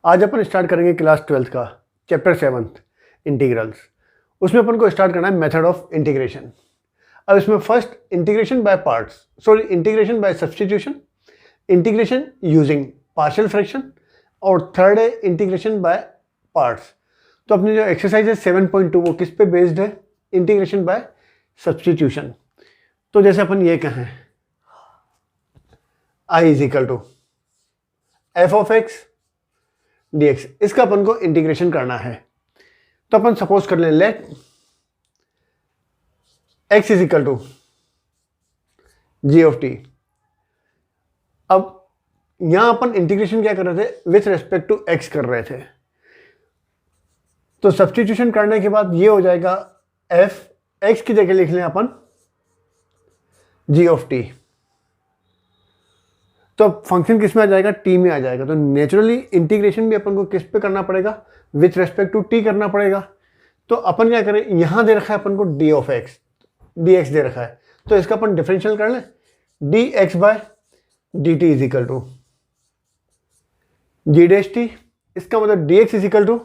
आज अपन स्टार्ट करेंगे class 12th का चैप्टर 7 इंटीग्रल्स। उसमें अपन को स्टार्ट करना है मेथड ऑफ इंटीग्रेशन। अब इसमें first integration by parts, sorry integration by substitution, integration using partial fraction और थर्ड है इंटीग्रेशन बाय पार्ट्स। तो अपनी जो एक्सरसाइज है 7.2 वो किस पे बेस्ड है? Integration by substitution. तो जैसे अपन ये कहें I is equal to F of X dx, इसका अपन को इंटीग्रेशन करना है। तो अपन सपोज कर लें let x is equal to G of T. अब यहां अपन इंटीग्रेशन क्या कर रहे थे? विथ रेस्पेक्ट टू x कर रहे थे। तो सब्स्टिट्यूशन करने के बाद ये हो जाएगा f, x की जगह लिख लें अपन जी ऑफ टी। तो फंक्शन किस में आ जाएगा? टी में आ जाएगा। तो नेचुरली इंटीग्रेशन भी अपन को किस पे करना पड़ेगा? विथ रेस्पेक्ट टू टी करना पड़ेगा। तो अपन क्या करें, यहां दे रखा है अपन को D of X, D X दे रखा है, तो इसका अपन डिफरेंशियल कर लें D X by D T is equal to G dash T. इसका मतलब D x is equal to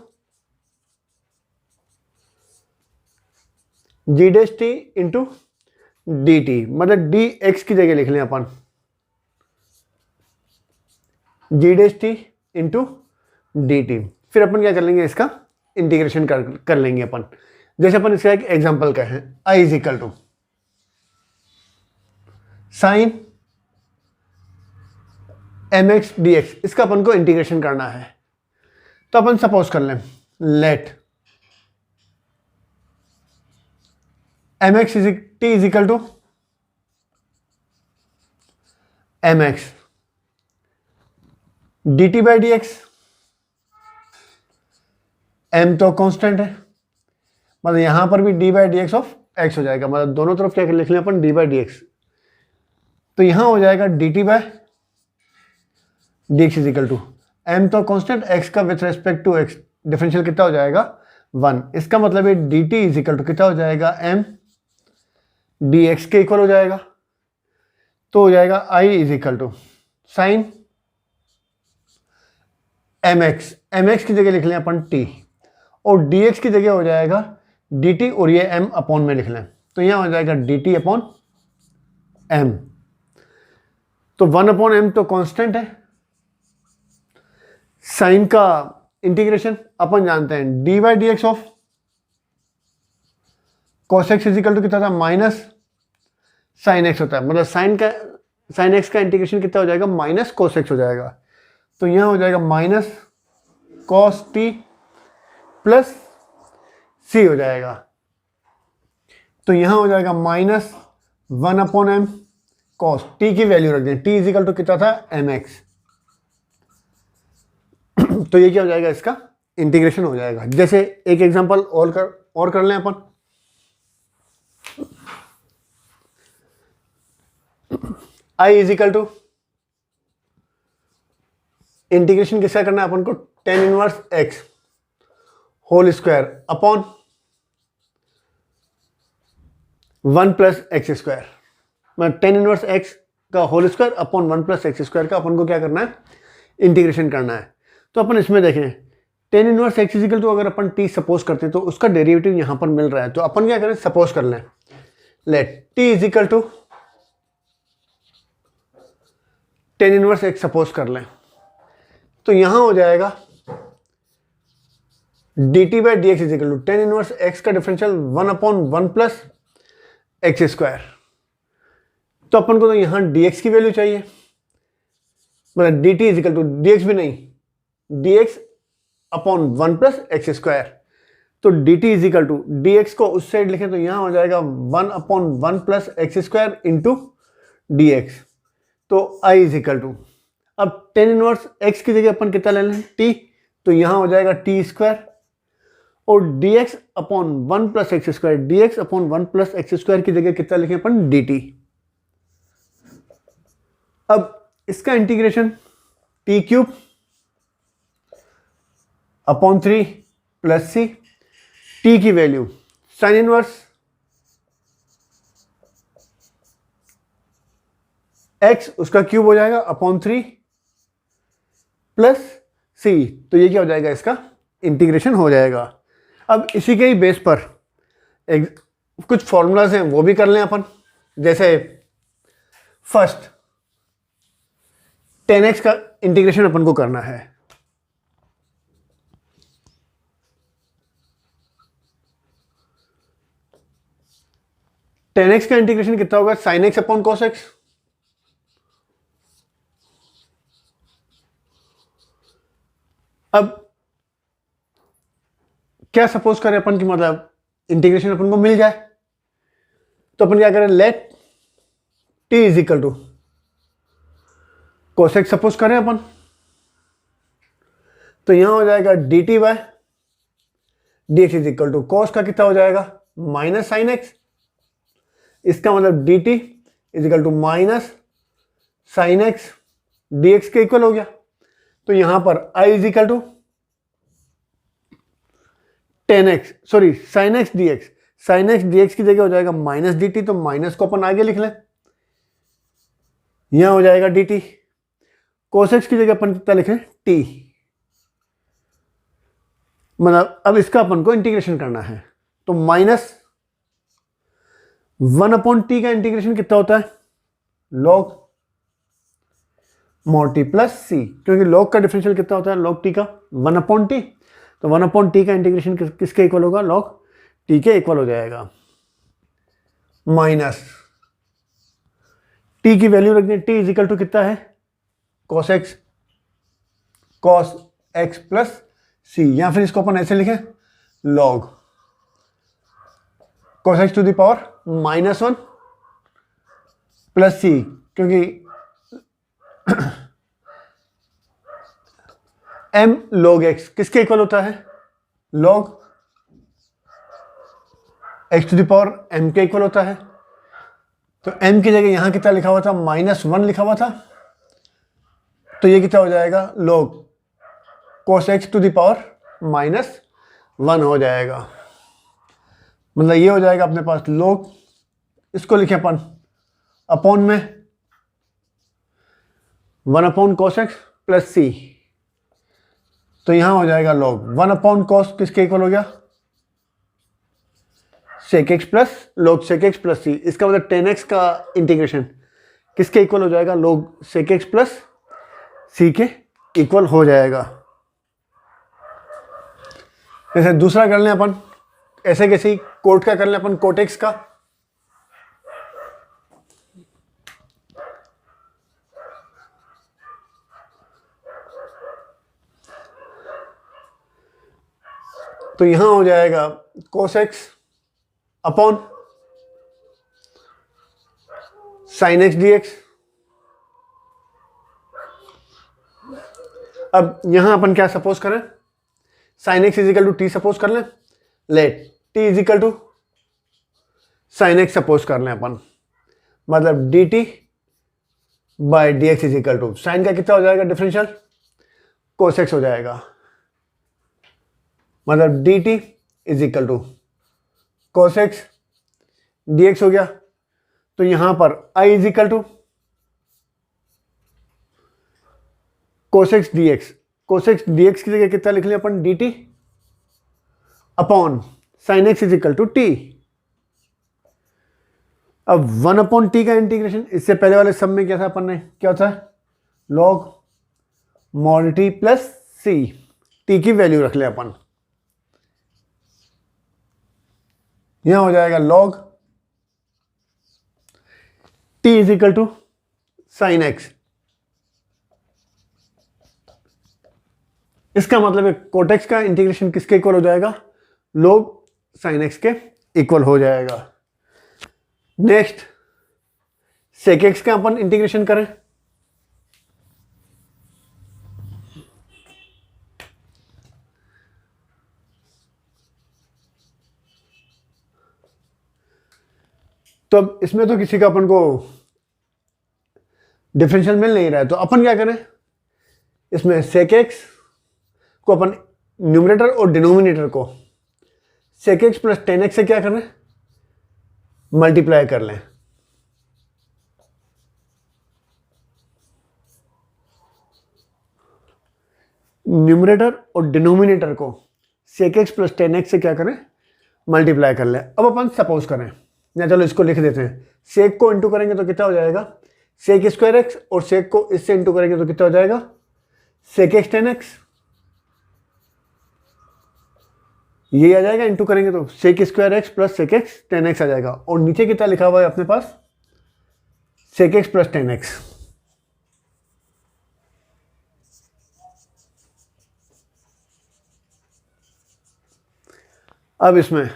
G dash T into D T, मतलब डी एक्स की जगह लिख लें अपन G dash T into D T. फिर अपन क्या कर लेंगे, इसका इंटीग्रेशन कर लेंगे अपन। जैसे अपन इसका एक एग्जांपल का है I is equal to sine M X D x, इसका अपन को इंटीग्रेशन करना है। तो अपन सपोज कर लें let M X T is equal to M X D T by D X. M तो कांस्टेंट है, मतलब यहां पर भी D by D x of X हो जाएगा, मतलब दोनों तरफ क्या लिख लें अपन डी बाई डी एक्स। तो यहां हो जाएगा D T by D x is equal to M तो कांस्टेंट, एक्स का with respect to X differential कितना हो जाएगा 1। इसका मतलब है D T is equal to कितना हो जाएगा एम डी एक्स के इक्वल हो जाएगा। तो हो जाएगा I is equal to sine M X की जगह लिख लें अपन टी और डी एक्स की जगह हो जाएगा डी टी और ये एम अपॉन में लिख लें। तो यहां हो जाएगा डी टी अपॉन एम। तो 1 अपॉन एम तो कांस्टेंट है। साइन का इंटीग्रेशन अपन जानते हैं D by D x of cos X is equal to कितना था माइनस साइन एक्स होता है, मतलब साइन एक्स का इंटीग्रेशन कितना हो जाएगा माइनस कॉस एक्स हो जाएगा। तो यहां हो जाएगा माइनस कॉस टी प्लस सी हो जाएगा। तो यहां हो जाएगा minus 1 upon M cos T की वैल्यू रख दें, टी इज इक्वल टू कितना था एम एक्स। तो ये क्या हो जाएगा, इसका इंटीग्रेशन हो जाएगा। जैसे एक एग्जांपल और कर लें अपन। I is equal to integration किसका करना है अपन को? Tan inverse X whole square upon 1 plus x square, मतलब टेन इनवर्स एक्स का whole square upon 1 plus x square का अपन को क्या करना है? इंटीग्रेशन करना है। तो अपन इसमें देखें tan inverse X is equal to अगर अपन टी सपोज करते हैं तो उसका डेरिवेटिव यहां पर मिल रहा है। तो अपन क्या करें, सपोज कर लें let T is equal to tan inverse X suppose कर लें। तो यहां हो जाएगा D T by D X is equal to tan inverse X का differential 1 upon 1 plus x square. तो अपन को तो यहां डी एक्स की वैल्यू चाहिए, मतलब D T is equal to D X भी नहीं, D X upon 1 plus x square. तो D T is equal to D x को उस साइड लिखें तो यहां हो जाएगा 1 upon 1 plus x square into D x. तो आई इजिकल टू अब टेन इनवर्स एक्स की जगह अपन कितना ले लें टी, तो यहां हो जाएगा टी स्क्वायर और D X upon 1 plus x square, D X upon 1 plus x square की जगह कितना लिखें अपन डी टी। अब इसका integration T cube upon 3 plus सी, टी की वैल्यू साइन इनवर्स एक्स उसका क्यूब हो जाएगा अपॉन 3 प्लस सी, तो ये क्या हो जाएगा, इसका इंटीग्रेशन हो जाएगा। अब इसी के ही बेस पर कुछ फॉर्मूलाज हैं वो भी कर लें अपन। जैसे फर्स्ट 10x का इंटीग्रेशन अपन को करना है। टेन एक्स का इंटीग्रेशन कितना होगा, sign x upon cos x. अब क्या सपोज करें अपन की, मतलब इंटीग्रेशन अपन को मिल जाए, तो अपन क्या करें, let t is equal to cos X suppose करें अपन, तो यहां हो जाएगा D T by D x is equal to cos का कितना हो जाएगा, माइनस साइन एक्स। इसका मतलब D T is equal to minus sine x D X के इक्वल हो गया। तो यहां पर I is equal to 10x, sorry sine x D x, sine x D x की जगह हो जाएगा माइनस डी टी, तो माइनस को अपन आगे लिख लें, यहां हो जाएगा डी टी। कोस एक्स की जगह अपन कितना लिखें, टी। मतलब अब इसका अपन को इंटीग्रेशन करना है, तो माइनस 1/t का इंटीग्रेशन कितना होता है, log mod t plus C, क्योंकि log का डिफरेंशियल कितना होता है, log t का 1/t, तो 1/t का इंटीग्रेशन किसके इक्वल होगा, log t के इक्वल हो जाएगा। माइनस t की वैल्यू रख दें, t इज इक्वल टू कितना है, cos x प्लस सी, या फिर इसको अपन ऐसे लिखें, log cos x to the power -1 plus C, क्योंकि m log x किसके इक्वल होता है, log x to the power m के इक्वल होता है। तो m की जगह यहां कितना लिखा हुआ था, -1 लिखा हुआ था, तो ये कितना हो जाएगा, log cos x to the power -1 हो जाएगा। मतलब ये हो जाएगा अपने पास log, इसको लिखे अपन अपॉन में 1/cos x प्लस सी, तो यहां हो जाएगा log 1/cos किसके इक्वल हो गया, sec x plus log sec x plus सी। इसका मतलब 10x का इंटीग्रेशन किसके इक्वल हो जाएगा, log sec x प्लस सी के इक्वल हो जाएगा। जैसे दूसरा कर लें अपन, ऐसे कैसे कोट का कर लें अपन, कोट एक्स का, तो यहां हो जाएगा cos x upon sine x D x. अब यहां अपन क्या सपोज करें, sine x is equal to t suppose कर लें, let t is equal to sine x suppose कर लें अपन, मतलब D T by D x is equal to sine का कितना हो जाएगा डिफरेंशियल, कोस एक्स हो जाएगा, मतलब D T is equal to cos X D X हो गया। तो यहां पर I is equal to cos X D X, cos X D x की जगह कितना लिख लिया अपन, D T upon sine x is equal to T. अब 1/t का इंटीग्रेशन, इससे पहले वाले सब में क्या था अपन ने, क्या होता है, log mod t प्लस सी, टी की वैल्यू रख ले अपन, यहां हो जाएगा log t is equal to sine x. इसका मतलब है कोटेक्स का इंटीग्रेशन किसके इक्वल हो जाएगा, log साइन एक्स के इक्वल हो जाएगा। नेक्स्ट सेक एक्स का अपन इंटीग्रेशन करें, तो अब इसमें तो किसी का अपन को डिफरेंशियल मिल नहीं रहा है, तो अपन क्या करें, इसमें सेक एक्स को अपन न्यूमरेटर और डिनोमिनेटर को सेक एक्स प्लस 10x से क्या करें, मल्टीप्लाई कर लें। न्यूमरेटर और डिनोमिनेटर को सेक एक्स प्लस 10x से क्या करें, मल्टीप्लाई कर लें। अब अपन सपोज करें, या चलो इसको लिख देते हैं, सेक को इंटू करेंगे तो कितना हो जाएगा, सेक स्क्वायर एक्स, और सेक को इससे इंटू करेंगे तो कितना हो जाएगा, सेक एक्स 10x। ये आ जाएगा, इंटू करेंगे तो sec square x plus sec x 10x आ जाएगा। और नीचे कितना लिखा हुआ है अपने पास, सेक एक्स प्लस 10x। अब इसमें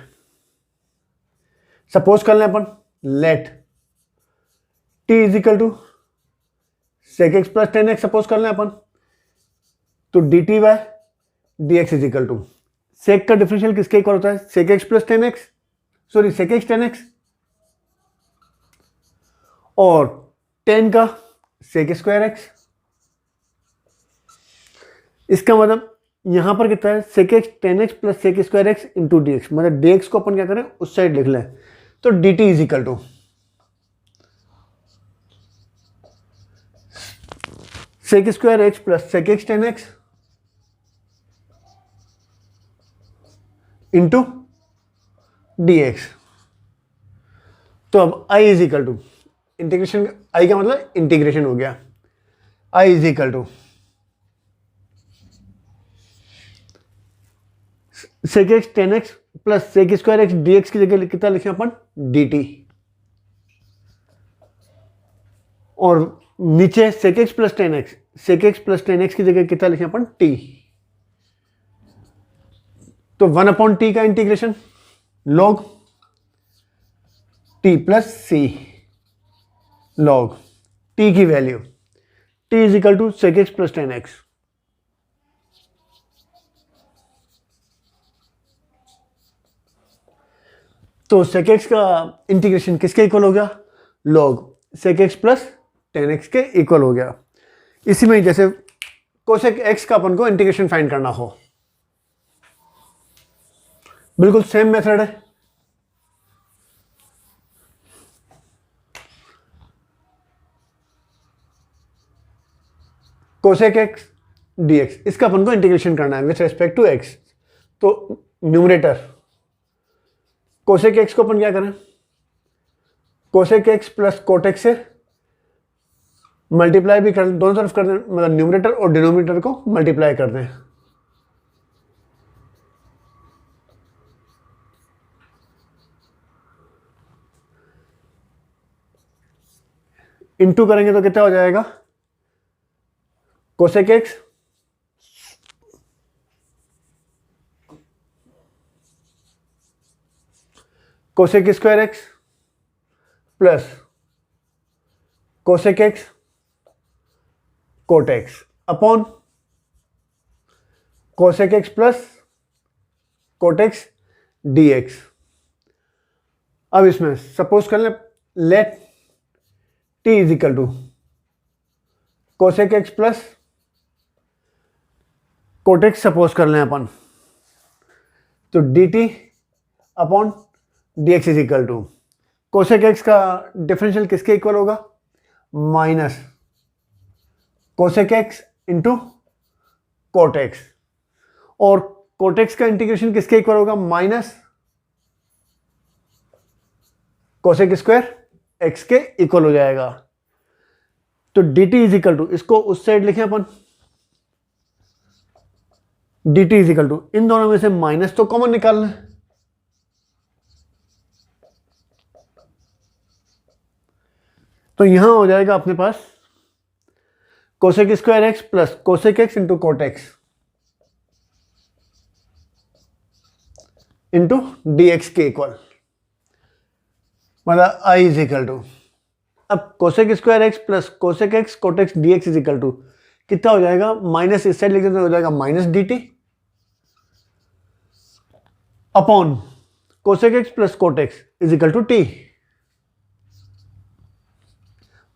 सपोज कर लें अपन, let t is equal to sec x plus 10x suppose कर लें अपन, तो D T by D x is equal to, sec का डिफरेंशियल किसके इक्वल होता है, sec x plus 10x, sorry sec x 10x, और 10 का सेक स्क्वायर एक्स। इसका मतलब यहां पर कितना है, sec x 10x plus sec square x into D x, मतलब डी एक्स को अपन क्या करें उस साइड लिख लें, तो D T is equal to sec square x plus sec x 10x into D x. तो अब i is equal to integration, i का मतलब इंटीग्रेशन हो गया, i is equal to sec x 10x plus sec square x D x की जगह कितना लिखें अपन, डी टी, और नीचे sec x plus 10x, sec x plus 10x की जगह कितना लिखें अपन, t। तो 1/t का integration log t plus c, log t की value t is equal to sec x plus 10x। तो सेक एक्स का इंटीग्रेशन किसके इक्वल हो गया, log सेक एक्स प्लस 10x के इक्वल हो गया। इसी में जैसे कोसेक एक्स का अपन को इंटीग्रेशन फाइंड करना हो, बिल्कुल सेम मेथड है। कोसेक एक्स डी एक्स, इसका अपन को इंटीग्रेशन करना है विथ रेस्पेक्ट टू एक्स। तो न्यूमरेटर कोसेक एक्स को अपन क्या करें, cosec x plus cot x से मल्टीप्लाई भी कर, दोनों तरफ कर दें, मतलब न्यूमरेटर और डिनोमिनेटर को मल्टीप्लाई कर दें। इंटू करेंगे तो कितना हो जाएगा, cosec x cosec square x plus cosec x cot x upon cosec x plus cot x D x. अब इसमें सपोज कर लें, let t is equal to cosec x plus cot x suppose कर लें अपन, तो D T upon d x is equal to cosec x का differential किसके इक्वल होगा, minus cosec x into cot x, और कोट एक्स का integration किसके इक्वल होगा, माइनस कोसेक स्क्वायर एक्स के इक्वल हो जाएगा। तो D T is equal to, इसको उस साइड लिखें अपन, D T is equal to, इन दोनों में से माइनस तो कॉमन निकालना है, तो यहां हो जाएगा अपने पास cosec square x plus cosec x into cot X into D X के इक्वल, मतलब i इज इक्वल टू, अब cosec square x plus cosec x cot x D x is equal to कितना हो जाएगा, माइनस इस side लिख देते हो जाएगा minus d T upon cosec x plus cot x is equal to t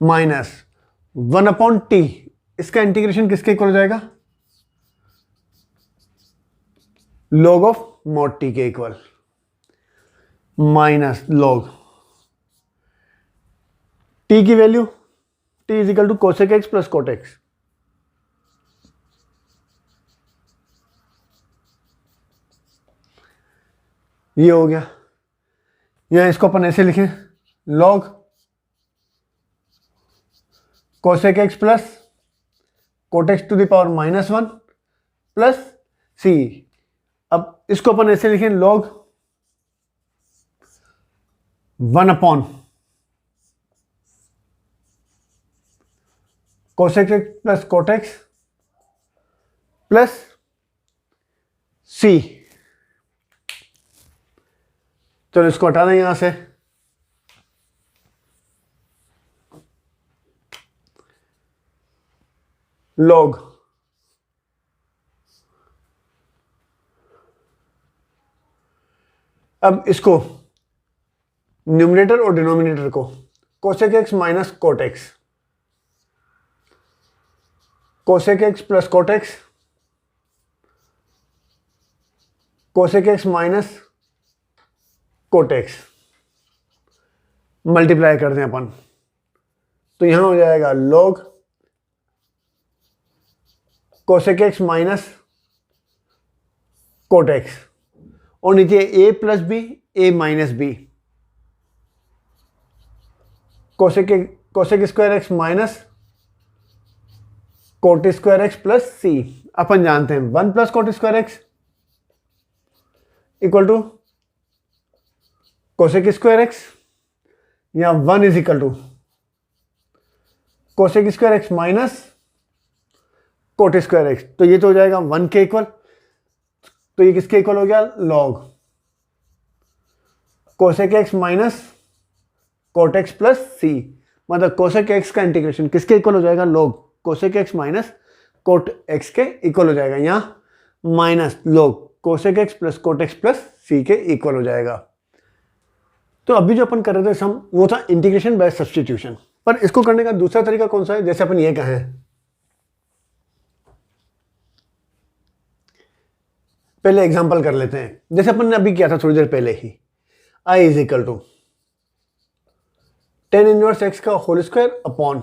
minus 1/t, इसका इंटीग्रेशन किसके इक्वल हो जाएगा, log ऑफ mod t के इक्वल, माइनस log t की value t is equal to cosec x plus cot x ये हो गया, या इसको अपन ऐसे लिखें log cosec x plus cot x to the power -1 plus c। अब इसको अपन ऐसे लिखें log 1 upon cosec x plus cot x plus c। चलो इसको हटा दें यहां से, log अब इसको न्यूमरेटर और डिनोमिनेटर को cosec x minus cot x, cosec x plus cot x, cosec x minus cot x multiply कर दें अपन, तो यहां हो जाएगा log cosec x minus cot x, और नीचे a plus b a minus b, cosec square x minus cot square x plus c। अपन जानते हैं 1 plus cot square x equal to cosec square x, या 1 is equal to cosec square x minus cot square x। तो ये तो हो जाएगा 1 के इक्वल, तो ये किसके इक्वल हो गया, log cosec x minus cot x plus c। मतलब cosec x का इंटीग्रेशन किसके इक्वल हो जाएगा, log cosec x minus cot x के इक्वल हो जाएगा, यहाँ minus log cosec x plus cot x plus c के इक्वल हो जाएगा। तो अभी जो अपन कर रहे थे सम, वो था इंटीग्रेशन बाय सब्स्टिट्यूशन। पर इसको करने का दूसरा तरीका कौन सा है, जैसे अपन ये कहें, पहले एग्जांपल कर लेते हैं, जैसे अपन ने अभी किया था थोड़ी देर पहले ही, i is equal to tan inverse x का whole square upon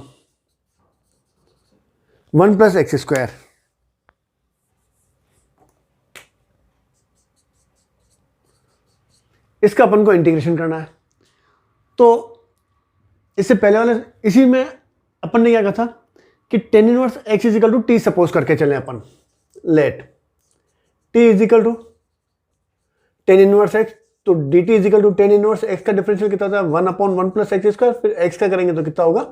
1 plus x square. इसका अपन को इंटीग्रेशन करना है। तो इससे पहले वाले इसी में अपन ने क्या कहा था कि tan inverse x is equal to t suppose करके चले अपन, let t is equal to tan inverse x, तो dt is equal to tan inverse x का डिफरेंशियल कितना था, 1 अपॉन 1 प्लस एक्स स्क्वायर, फिर x का करेंगे तो कितना होगा,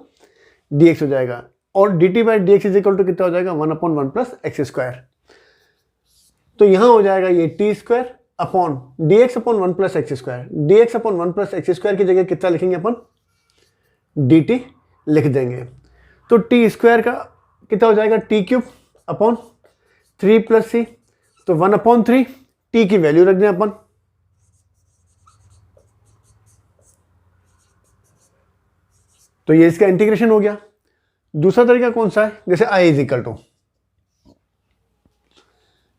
dx हो जाएगा, और dt by dx is equal to कितना हो जाएगा, 1 अपॉन 1 प्लस एक्स स्क्वायर। तो यहां हो जाएगा ये T square upon dx upon 1 plus x square, dx upon 1 plus x square की जगह कितना लिखेंगे अपन, dt लिख देंगे। तो टी स्क्वायर का कितना हो जाएगा, T cube upon 3 plus c, तो 1 अपॉन 3, टी की वैल्यू रख दें अपन, तो ये इसका इंटीग्रेशन हो गया। दूसरा तरीका कौन सा है, जैसे i इज इक्वल टू,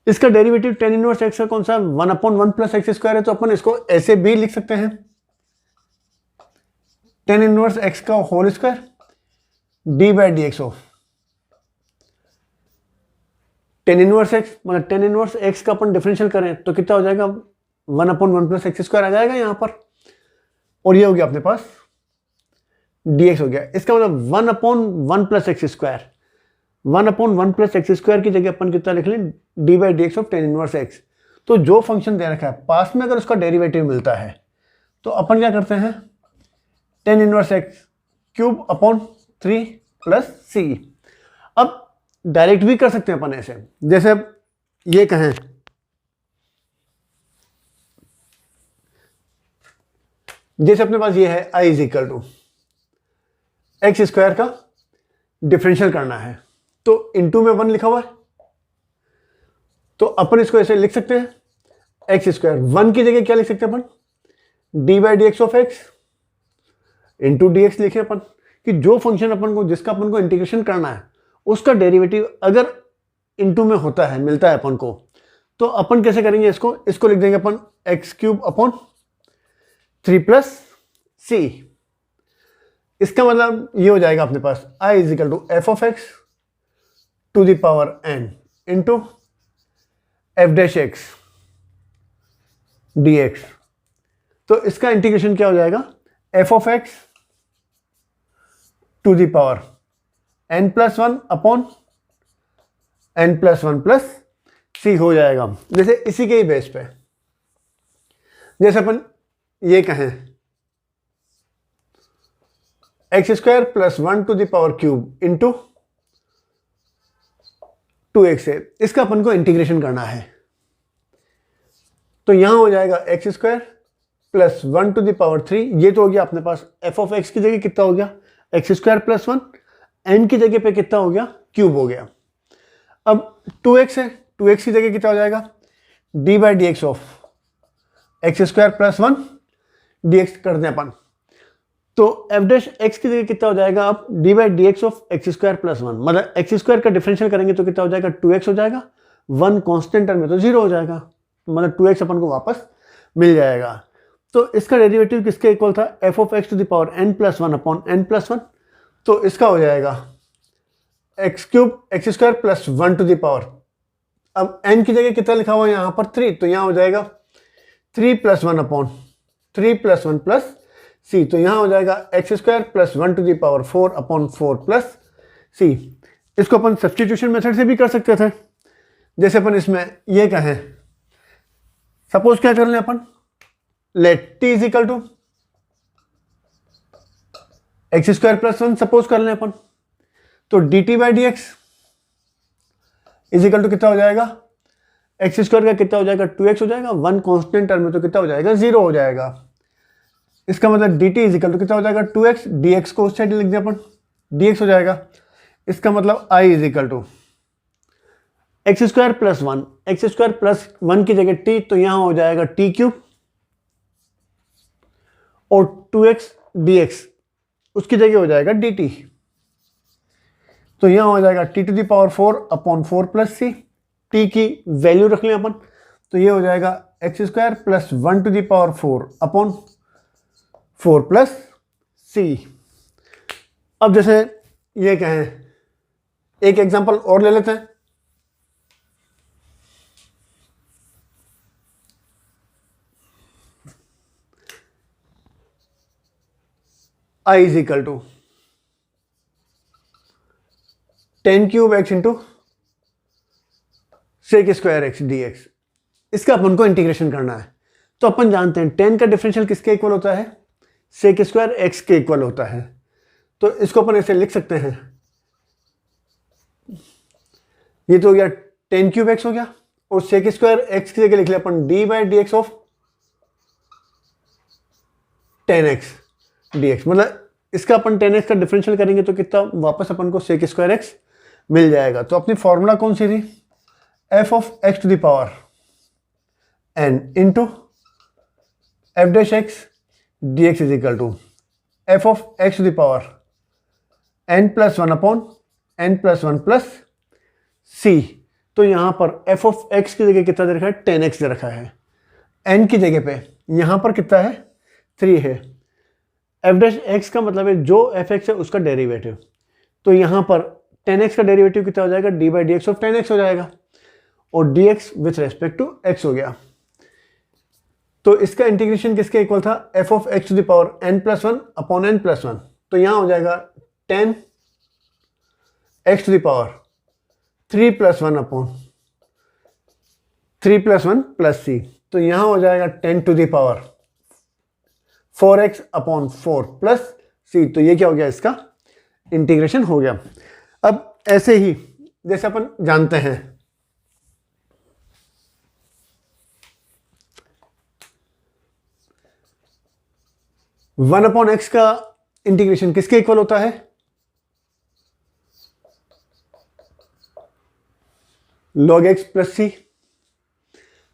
इसका डेरिवेटिव tan इनवर्स x का कौन सा, 1 अपॉन 1 प्लस एक्स स्क्वायर है, तो अपन इसको ऐसे भी लिख सकते हैं, tan इनवर्स x का whole square d by D x of tan inverse x, मतलब tan इनवर्स x का अपन डिफरेंशियल करें तो कितना हो जाएगा, 1 अपॉन 1 प्लस एक्स स्क्वायर आ जाएगा यहाँ पर, और ये हो गया अपने पास dx हो गया। इसका मतलब 1 upon 1 plus x square, 1 upon 1 plus x square की जगह अपन कितना लिख लें, D by D x of tan inverse x। तो जो फंक्शन दे रखा है पास में अगर उसका डेरिवेटिव मिलता है तो अपन क्या करते हैं, tan inverse x cube upon 3 plus c। अब डायरेक्ट भी कर सकते हैं अपन ऐसे, जैसे ये कहें, जैसे अपने पास ये है i is equal to x square का डिफरेंशियल करना है, तो इनटू में 1 लिखा हुआ है, तो अपन इसको ऐसे लिख सकते हैं, एक्स स्क्वायर 1 की जगह क्या लिख सकते हैं अपन, D by D x of x into D x लिखे अपन, कि जो फंक्शन अपन को, जिसका अपन को इंटीग्रेशन करना है, उसका डेरिवेटिव अगर इनटू में होता है, मिलता है अपन को, तो अपन कैसे करेंगे इसको लिख देंगे अपन एक्स क्यूब अपॉन 3 प्लस सी। इसका मतलब ये हो जाएगा अपने पास i is equal to F of x to the power n into f dash x D x तो इसका इंटीग्रेशन क्या हो जाएगा, f of x to the power n plus one upon n plus one plus सी हो जाएगा। जैसे इसी के ही बेस पे जैसे अपन ये कहें x square plus one to the power cube into 2x है, इसका अपन को इंटीग्रेशन करना है। तो यहां हो जाएगा x square plus one to the power 3, ये तो हो गया अपने पास एफ ऑफ एक्स की जगह कितना हो गया x square plus one, n की जगह पे कितना हो गया क्यूब हो गया। अब 2x है, 2x की जगह कितना हो जाएगा d by D x of x square plus one D x कर दें अपन, तो एफ डैश एक्स की जगह कितना हो जाएगा अब D by D x of x square plus one, मतलब एक्स स्क्वायर का डिफरेंशियल करेंगे तो कितना हो जाएगा 2x हो जाएगा, वन कॉन्स्टेंट टर्म में तो 0 हो जाएगा, मतलब 2x अपन को वापस मिल जाएगा। तो इसका डेरिवेटिव किसके इक्वल था, f of x to the power n plus one upon n plus one, तो इसका हो जाएगा x cube x square plus one to the power, अब n की जगह कितना लिखा हुआ है यहाँ पर 3, तो यहाँ हो जाएगा 3 plus one upon 3 plus one plus c, तो यहाँ हो जाएगा x square plus one to the power 4 upon 4 plus c. इसको अपन सब्स्टिट्यूशन मेथड से भी कर सकते थे। जैसे अपन इसमें ये कहें सपोज क्या कर लें अपन, let t is equal to x square plus one suppose कर लें अपन, तो D T by D x is equal to कितना हो जाएगा एक्स स्क्वायर का कितना हो जाएगा 2x हो जाएगा, वन कॉन्स्टेंट टर्म में तो कितना हो जाएगा 0 हो जाएगा। इसका मतलब D T is equal to कितना हो जाएगा 2x, dx को उस साइड लिख दिया अपन dx हो जाएगा। इसका मतलब i is equal to x square plus one, x square plus one की जगह t, तो यहां हो जाएगा टी क्यूब और 2x dx उसकी जगह हो जाएगा dt, तो यहां हो जाएगा t to the power 4 upon 4 plus c, t की वैल्यू रख लें अपन, तो ये हो जाएगा x square plus one to the power 4 upon 4 plus c. अब जैसे ये कहें एक एग्जांपल और ले लेते हैं, i is equal to 10 cube x into sec square x D x, इसका अपन को इंटीग्रेशन करना है। तो अपन जानते हैं 10 का डिफरेंशियल किसके इक्वल होता है, सेक स्क्वायर एक्स के इक्वल होता है। तो इसको अपन ऐसे लिख सकते हैं, ये तो हो गया 10 क्यूब एक्स हो गया, और सेक स्क्वायर एक्स की जगह लिख लिया अपन D by D x of 10x dx, मतलब इसका अपन 10x का डिफरेंशियल करेंगे तो कितना वापस अपन को सेक स्क्वायर एक्स मिल जाएगा। तो अपनी फॉर्मूला कौन सी थी, f of x to the power n into f dash x D x is equal to F of x to the power n plus one upon n plus one plus c. तो यहां पर F of x की जगह कितना दे रखा है 10x दे रखा है, n की जगह पे यहां पर कितना है 3 है, एफ डैश एक्स का मतलब है जो एफ एक्स है उसका डेरिवेटिव, तो यहां पर 10x का डेरिवेटिव कितना हो जाएगा d by D x of 10x हो जाएगा, और dx with respect to x हो गया। तो इसका इंटीग्रेशन किसके इक्वल था, f of x to the power n plus one upon n plus one, तो यहां हो जाएगा 10 x to the power 3 plus one upon 3 plus one plus c, तो यहां हो जाएगा 10 to the power 4x upon 4 plus c. तो ये क्या हो गया, इसका इंटीग्रेशन हो गया। अब ऐसे ही जैसे अपन जानते हैं 1 अपॉन एक्स का इंटीग्रेशन किसके इक्वल होता है, log x प्लस सी।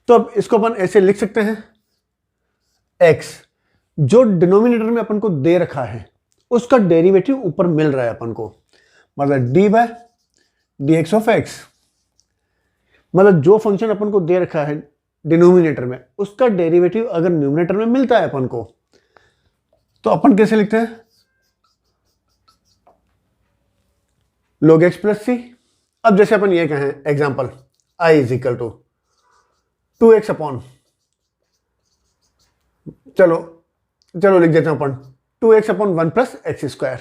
तो अब इसको अपन ऐसे लिख सकते हैं, x जो डिनोमिनेटर में अपन को दे रखा है उसका डेरिवेटिव ऊपर मिल रहा है अपन को, मतलब d by D x of x, मतलब जो फंक्शन अपन को दे रखा है डिनोमिनेटर में उसका डेरिवेटिव अगर न्यूमरेटर में मिलता है अपन को, तो अपन कैसे लिखते हैं, log x प्लस सी। अब जैसे अपन ये कहें example i is equal to 2x upon चलो लिख देते हैं अपन 2x upon 1 plus x square.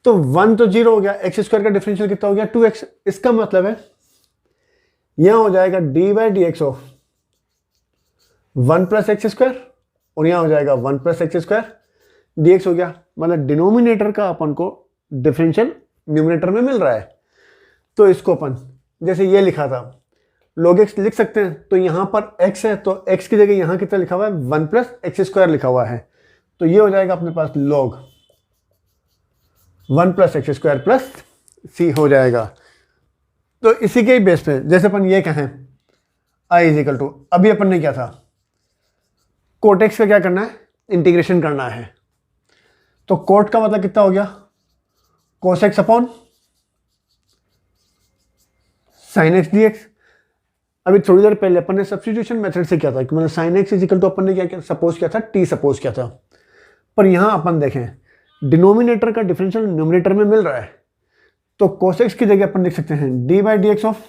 तो 1 तो 0 हो गया, एक्स स्क्वायर का डिफरेंशियल कितना हो गया 2x। इसका मतलब है यहां हो जाएगा d by D x of 1 plus x square और यहां हो जाएगा 1 प्लस एक्स स्क्वायर dx हो गया। मतलब डिनोमिनेटर का अपन को डिफरेंशियल न्यूमरेटर में मिल रहा है। तो इसको अपन जैसे ये लिखा था log x लिख सकते हैं। तो यहां पर x है तो x की जगह यहां कितना लिखा हुआ है 1 प्लस एक्स स्क्वायर लिखा हुआ है। तो ये हो जाएगा अपने पास log 1 plus x square plus सी हो जाएगा। तो इसी के ही बेस पे जैसे अपन ये कहें i इज इक्वल टू, अभी अपन ने क्या था कोट एक्स का क्या करना है इंटीग्रेशन करना है। तो कोट का मतलब कितना हो गया कोस x upon sine x D x. अभी थोड़ी देर पहले अपन ने सब्स्टिट्यूशन मेथड से किया था कि मतलब sine x is equal to अपन ने क्या सपोज किया था टी सपोज किया था। पर यहां अपन देखें डिनोमिनेटर का डिफरेंशियल न्यूमरेटर में मिल रहा है। तो कोस एक्स की जगह अपन लिख सकते हैं D by D x of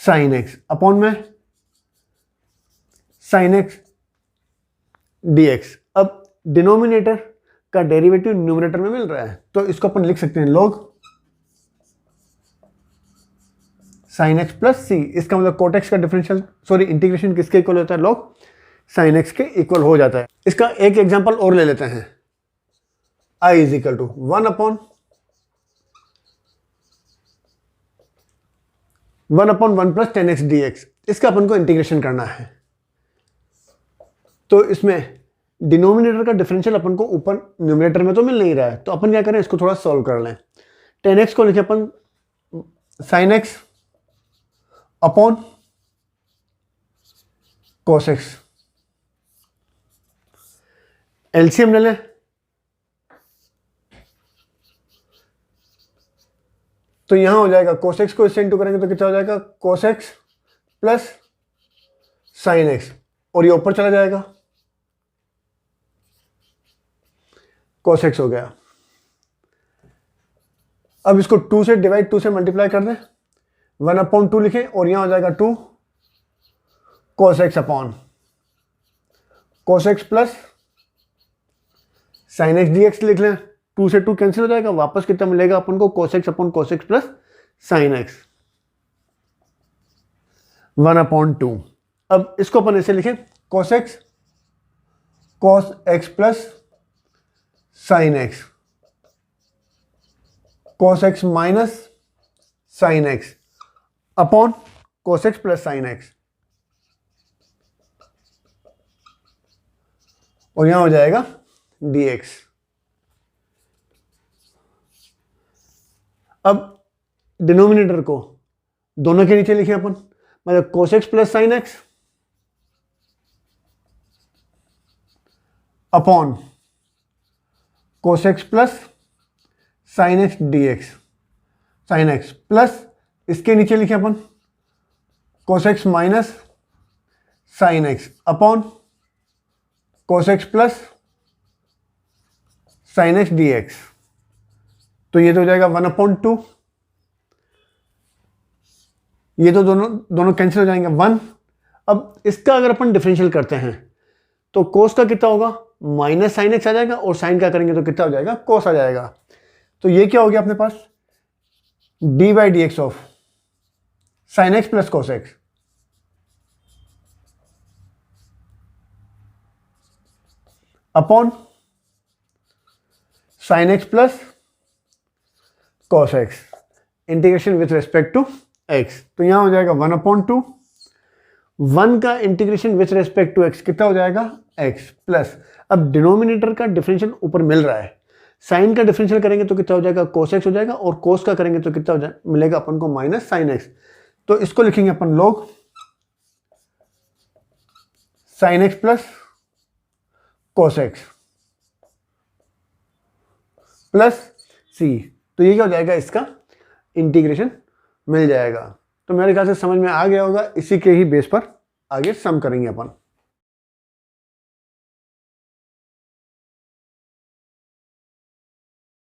sine x upon में साइन एक्स डी एक्स। अब डिनोमिनेटर का डेरिवेटिव न्यूमरेटर में मिल रहा है तो इसको अपन लिख सकते हैं log साइन एक्स प्लस सी। इसका मतलब कोट एक्स का डिफरेंशियल इंटीग्रेशन किसके इक्वल होता है log साइन एक्स के इक्वल हो जाता है। इसका एक एग्जांपल और ले लेते हैं i is equal to 1 upon 1 plus 10x dx। इसका अपन को इंटीग्रेशन करना है। तो इसमें डिनोमिनेटर का डिफरेंशियल अपन को ऊपर न्यूमरेटर में तो मिल नहीं रहा है। तो अपन क्या करें इसको थोड़ा सॉल्व कर लें। 10x को लिखे अपन sine x upon cos x. LCM ले लें। तो यहां हो जाएगा कोस एक्स को इससे इंटू करेंगे तो कितना हो जाएगा कोस एक्स प्लस साइन एक्स और ये ऊपर चला जाएगा कोस एक्स हो गया। अब इसको 2 से डिवाइड 2 से मल्टीप्लाई कर दें 1 अपॉन 2 लिखें और यहां हो जाएगा 2 कोस x upon cos x plus sine x D x लिख लें। 2 से 2 कैंसिल हो जाएगा, वापस कितना मिलेगा अपन को कोस x upon cos x plus sine x 1 upon 2। अब इसको अपन ऐसे लिखें कोस x plus sine x cos x minus sine x upon cos x plus sine x और यहां हो जाएगा dx। अब डिनोमिनेटर को दोनों के नीचे लिखे अपन, मतलब cos x plus sine x upon cos x plus sine x D x, sine x plus इसके नीचे लिखे अपन cos x minus sine x upon cos x plus sine x D x. तो ये तो हो जाएगा 1/2। ये तो दोनों कैंसिल हो जाएंगे 1। अब इसका अगर अपन डिफरेंशियल करते हैं तो कोस का कितना होगा माइनस साइन एक्स आ जाएगा और साइन का करेंगे तो कितना हो जाएगा कोस आ जाएगा। तो ये क्या हो गया अपने पास d by D x of sine x plus cos x upon sine x plus cos x integration with respect to x. तो यहां हो जाएगा 1/2। 1 का integration with respect to x कितना हो जाएगा एक्स प्लस, अब डिनोमिनेटर का डिफरेंशियल ऊपर मिल रहा है, साइन का डिफरेंशियल करेंगे तो कितना हो जाएगा कोस एक्स हो जाएगा और कोस का करेंगे तो कितना हो जाएगा मिलेगा अपन को माइनस साइन एक्स। तो इसको लिखेंगे अपन लोग sine x plus cos x plus c. तो ये क्या हो जाएगा इसका इंटीग्रेशन मिल जाएगा। तो मेरे ख्याल से समझ में आ गया होगा। इसी के ही बेस पर आगे सम करेंगे अपन।